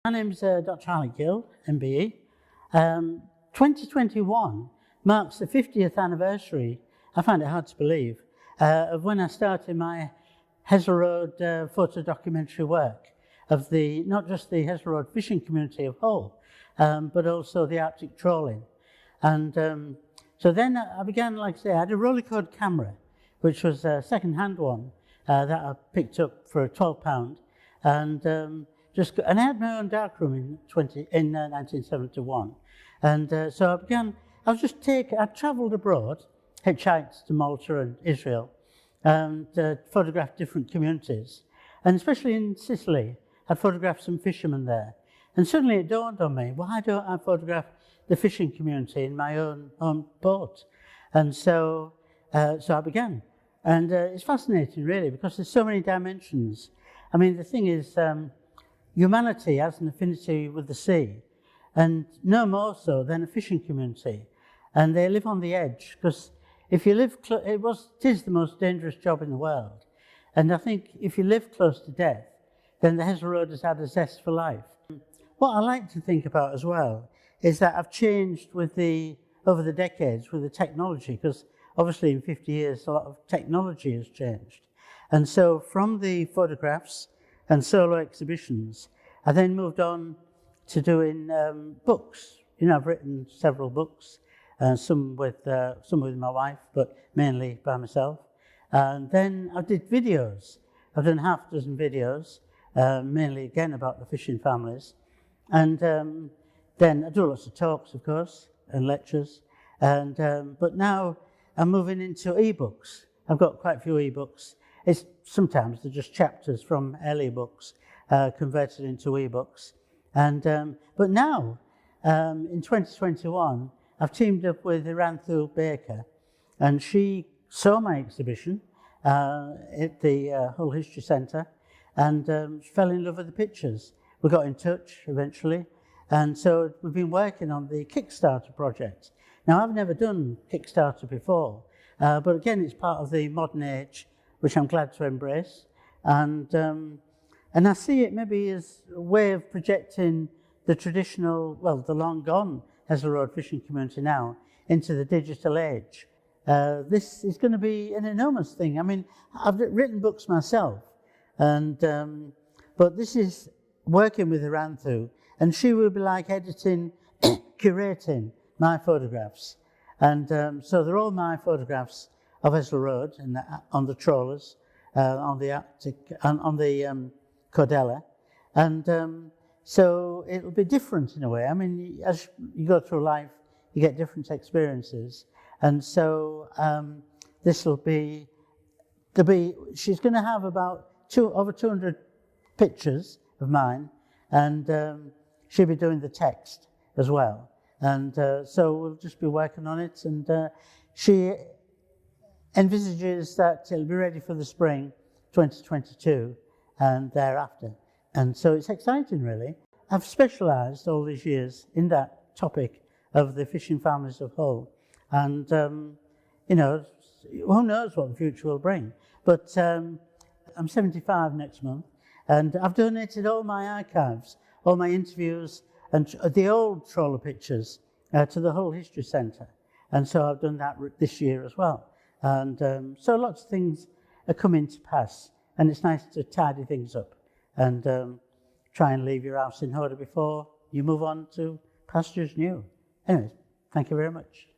My name's Dr. Alec Gill, MBE. 2021 marks the 50th anniversary, I find it hard to believe, of when I started my Hessle Road photo documentary work of not just the Hessle Road fishing community of Hull, but also the Arctic trawling. And so then I began, like I say, I had a rollercoaster camera, which was a second-hand one that I picked up for £12, and I had my own darkroom in 1971, and so I travelled abroad, hitchhiked to Malta and Israel, and photographed different communities, and especially in Sicily, I photographed some fishermen there, and suddenly it dawned on me, why don't I photograph the fishing community in my own boat? And so I began, and it's fascinating really, because there's so many dimensions. I mean, the thing is, humanity has an affinity with the sea, and no more so than a fishing community. And they live on the edge, because if you live it is the most dangerous job in the world. And I think if you live close to death, then the Hessle Road has had a zest for life. What I like to think about as well is that I've changed over the decades with the technology, because obviously in 50 years a lot of technology has changed. And so from the photographs and solo exhibitions, I then moved on to doing books. You know, I've written several books, some with my wife, but mainly by myself. And then I did videos. I've done half a dozen videos, mainly again about the fishing families. And then I do lots of talks, of course, and lectures. And but now I'm moving into ebooks. I've got quite a few ebooks. Sometimes they're just chapters from earlier books converted into ebooks. And but now, in 2021, I've teamed up with Iranthu Baker, and she saw my exhibition at the Hull History Centre, and she fell in love with the pictures. We got in touch eventually, and so we've been working on the Kickstarter project. Now, I've never done Kickstarter before, but again, it's part of the modern age, which I'm glad to embrace. And I see it maybe as a way of projecting the traditional, well, the long gone Hessle Road fishing community now into the digital age. This is going to be an enormous thing. I mean, I've written books myself, and but this is working with Iranthu, and she will be like editing, curating my photographs. And so they're all my photographs of Hessle Road on the trawlers, on the Arctic, on the Cordella. And so it'll be different in a way. I mean, as you go through life, you get different experiences. And so this will be, she's going to have about over 200 pictures of mine, and she'll be doing the text as well. And so we'll just be working on it, and she envisages that it'll be ready for the spring 2022 and thereafter. And so it's exciting, really. I've specialised all these years in that topic of the fishing families of Hull. And, you know, who knows what the future will bring. But I'm 75 next month, and I've donated all my archives, all my interviews, and the old trawler pictures to the Hull History Centre. And so I've done that this year as well. And so lots of things are coming to pass, and it's nice to tidy things up and try and leave your house in order before you move on to pastures new. Anyway, thank you very much.